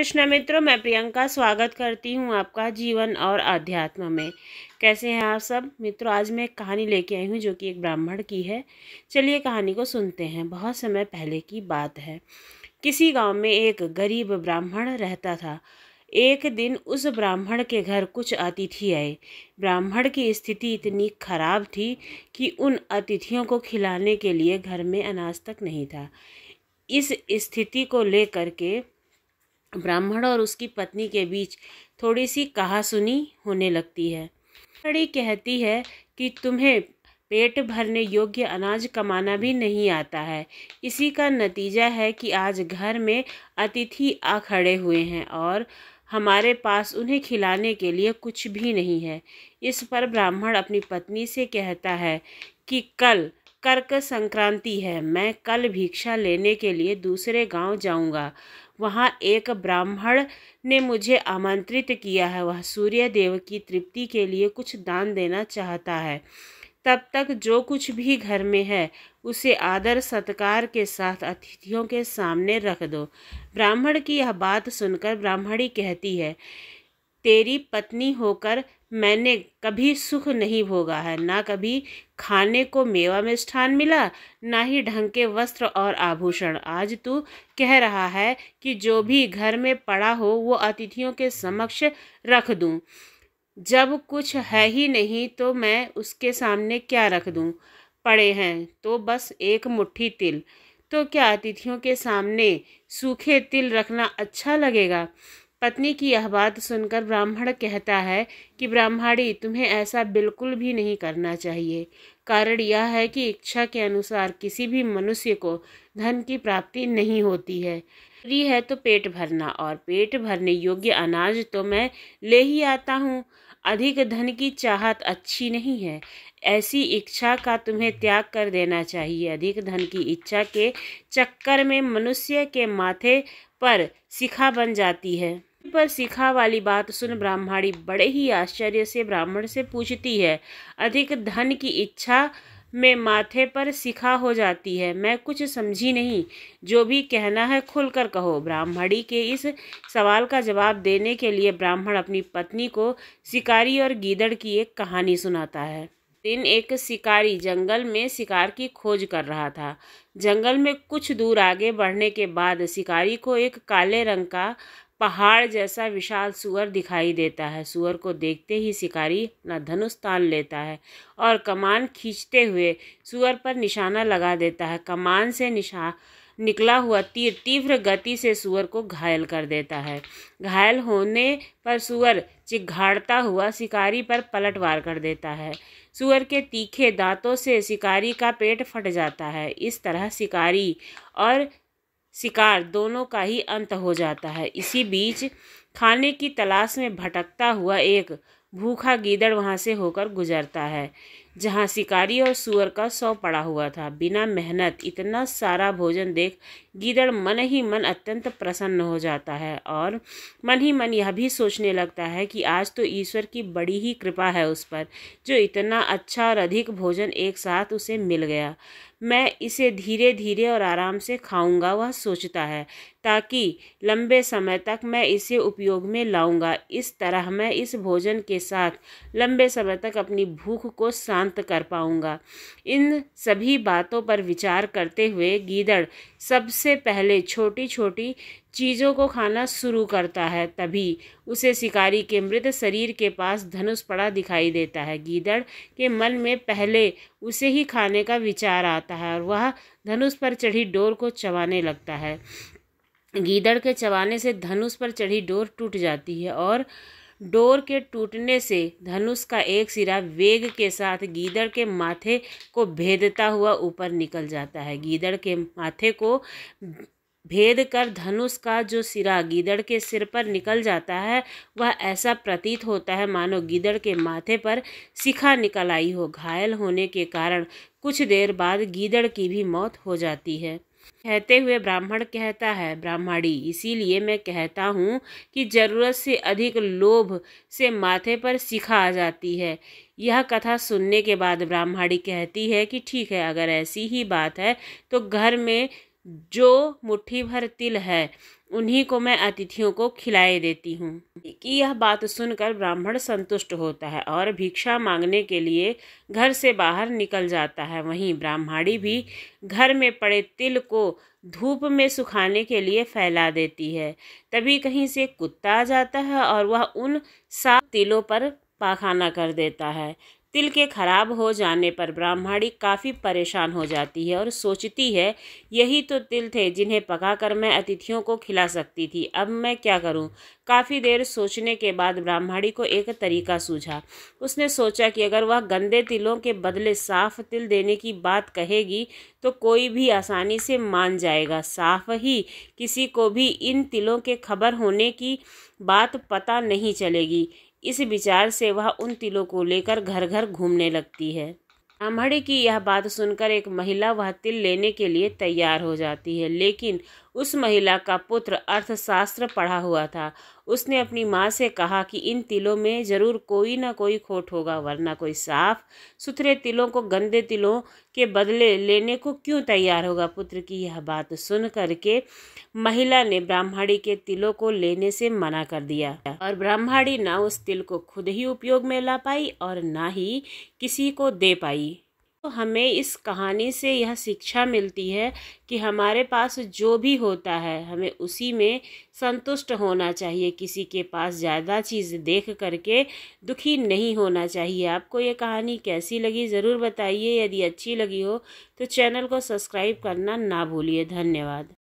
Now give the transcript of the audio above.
कृष्ण मित्रों, मैं प्रियंका स्वागत करती हूँ आपका जीवन और आध्यात्म में। कैसे हैं आप सब मित्रों? आज मैं एक कहानी लेके आई हूँ जो कि एक ब्राह्मण की है। चलिए कहानी को सुनते हैं। बहुत समय पहले की बात है। किसी गांव में एक गरीब ब्राह्मण रहता था। एक दिन उस ब्राह्मण के घर कुछ अतिथि आए। ब्राह्मण की स्थिति इतनी खराब थी कि उन अतिथियों को खिलाने के लिए घर में अनाज तक नहीं था। इस स्थिति को लेकर के ब्राह्मण और उसकी पत्नी के बीच थोड़ी सी कहासुनी होने लगती है। बड़ी कहती है कि तुम्हें पेट भरने योग्य अनाज कमाना भी नहीं आता है। इसी का नतीजा है कि आज घर में अतिथि आ खड़े हुए हैं और हमारे पास उन्हें खिलाने के लिए कुछ भी नहीं है। इस पर ब्राह्मण अपनी पत्नी से कहता है कि कल कर्क संक्रांति है, मैं कल भिक्षा लेने के लिए दूसरे गांव जाऊंगा। वहाँ एक ब्राह्मण ने मुझे आमंत्रित किया है। वह सूर्य देव की तृप्ति के लिए कुछ दान देना चाहता है। तब तक जो कुछ भी घर में है उसे आदर सत्कार के साथ अतिथियों के सामने रख दो। ब्राह्मण की यह बात सुनकर ब्राह्मणी कहती है, तेरी पत्नी होकर मैंने कभी सुख नहीं भोगा है। ना कभी खाने को मेवा मिष्ठान मिला, ना ही ढंग के वस्त्र और आभूषण। आज तू कह रहा है कि जो भी घर में पड़ा हो वो अतिथियों के समक्ष रख दूं। जब कुछ है ही नहीं तो मैं उसके सामने क्या रख दूं? पड़े हैं तो बस एक मुट्ठी तिल। तो क्या अतिथियों के सामने सूखे तिल रखना अच्छा लगेगा? पत्नी की यह बात सुनकर ब्राह्मण कहता है कि ब्राह्मणी, तुम्हें ऐसा बिल्कुल भी नहीं करना चाहिए। कारण यह है कि इच्छा के अनुसार किसी भी मनुष्य को धन की प्राप्ति नहीं होती है। फ्री है तो पेट भरना, और पेट भरने योग्य अनाज तो मैं ले ही आता हूँ। अधिक धन की चाहत अच्छी नहीं है। ऐसी इच्छा का तुम्हें त्याग कर देना चाहिए। अधिक धन की इच्छा के चक्कर में मनुष्य के माथे पर शिखा बन जाती है। पर शिखा वाली बात सुन ब्राह्मणी बड़े ही आश्चर्य से ब्राह्मण से पूछती है, अधिक धन की इच्छा में माथे पर शिखा हो जाती है? मैं कुछ समझी नहीं। जो भी कहना है खुलकर कहो। ब्राह्मणी के इस सवाल का जवाब देने के लिए ब्राह्मण अपनी पत्नी को शिकारी और गीदड़ की एक कहानी सुनाता है। दिन एक शिकारी जंगल में शिकार की खोज कर रहा था। जंगल में कुछ दूर आगे बढ़ने के बाद शिकारी को एक काले रंग का पहाड़ जैसा विशाल सुअर दिखाई देता है। सुअर को देखते ही शिकारी अपना धनुष तान लेता है और कमान खींचते हुए सुअर पर निशाना लगा देता है। कमान से निकला हुआ तीर तीव्र गति से सुअर को घायल कर देता है। घायल होने पर सुअर चिघाड़ता हुआ शिकारी पर पलटवार कर देता है। सुअर के तीखे दांतों से शिकारी का पेट फट जाता है। इस तरह शिकारी और शिकार दोनों का ही अंत हो जाता है। इसी बीच खाने की तलाश में भटकता हुआ एक भूखा गीदड़ वहां से होकर गुजरता है, जहां शिकारी और सुअर का शव पड़ा हुआ था। बिना मेहनत इतना सारा भोजन देख गीदड़ मन ही मन अत्यंत प्रसन्न हो जाता है और मन ही मन यह भी सोचने लगता है कि आज तो ईश्वर की बड़ी ही कृपा है उस पर, जो इतना अच्छा और अधिक भोजन एक साथ उसे मिल गया। मैं इसे धीरे धीरे और आराम से खाऊंगा, वह सोचता है, ताकि लंबे समय तक मैं इसे उपयोग में लाऊंगा। इस तरह मैं इस भोजन के साथ लंबे समय तक अपनी भूख को शांत कर पाऊंगा। इन सभी बातों पर विचार करते हुए गीदड़ सबसे पहले छोटी छोटी चीज़ों को खाना शुरू करता है। तभी उसे शिकारी के मृत शरीर के पास धनुष पड़ा दिखाई देता है। गीदड़ के मन में पहले उसे ही खाने का विचार आता है और वह धनुष पर चढ़ी डोर को चबाने लगता है। गीदड़ के चबाने से धनुष पर चढ़ी डोर टूट जाती है और डोर के टूटने से धनुष का एक सिरा वेग के साथ गीदड़ के माथे को भेदता हुआ ऊपर निकल जाता है। गीदड़ के माथे को भेद कर धनुष का जो सिरा गीदड़ के सिर पर निकल जाता है, वह ऐसा प्रतीत होता है मानो गीदड़ के माथे पर शिखा निकल आई हो। घायल होने के कारण कुछ देर बाद गीदड़ की भी मौत हो जाती है। कहते हुए ब्राह्मण कहता है, ब्राह्मणी, इसीलिए मैं कहता हूँ कि जरूरत से अधिक लोभ से माथे पर शिखा आ जाती है। यह कथा सुनने के बाद ब्राह्मणी कहती है कि ठीक है, अगर ऐसी ही बात है तो घर में जो मुट्ठी भर तिल है उन्हीं को मैं अतिथियों को खिलाए देती हूँ। कि यह बात सुनकर ब्राह्मण संतुष्ट होता है और भिक्षा मांगने के लिए घर से बाहर निकल जाता है। वहीं ब्राह्मणी भी घर में पड़े तिल को धूप में सुखाने के लिए फैला देती है। तभी कहीं से कुत्ता आ जाता है और वह उन सात तिलों पर पाखाना कर देता है। तिल के खराब हो जाने पर ब्राह्मणी काफ़ी परेशान हो जाती है और सोचती है, यही तो तिल थे जिन्हें पकाकर मैं अतिथियों को खिला सकती थी, अब मैं क्या करूं? काफ़ी देर सोचने के बाद ब्राह्मणी को एक तरीका सूझा। उसने सोचा कि अगर वह गंदे तिलों के बदले साफ तिल देने की बात कहेगी तो कोई भी आसानी से मान जाएगा। साफ ही किसी को भी इन तिलों के खबर होने की बात पता नहीं चलेगी। इस विचार से वह उन तिलों को लेकर घर घर घूमने लगती है। ब्राह्मणी की यह बात सुनकर एक महिला वह तिल लेने के लिए तैयार हो जाती है, लेकिन उस महिला का पुत्र अर्थशास्त्र पढ़ा हुआ था। उसने अपनी माँ से कहा कि इन तिलों में जरूर कोई ना कोई खोट होगा, वरना कोई साफ सुथरे तिलों को गंदे तिलों के बदले लेने को क्यों तैयार होगा। पुत्र की यह बात सुन करके महिला ने ब्राह्मणी के तिलों को लेने से मना कर दिया और ब्राह्मणी ना उस तिल को खुद ही उपयोग में ला पाई और ना ही किसी को दे पाई। तो हमें इस कहानी से यह शिक्षा मिलती है कि हमारे पास जो भी होता है हमें उसी में संतुष्ट होना चाहिए। किसी के पास ज़्यादा चीज़ देख करके दुखी नहीं होना चाहिए। आपको ये कहानी कैसी लगी ज़रूर बताइए। यदि अच्छी लगी हो तो चैनल को सब्सक्राइब करना ना भूलिए। धन्यवाद।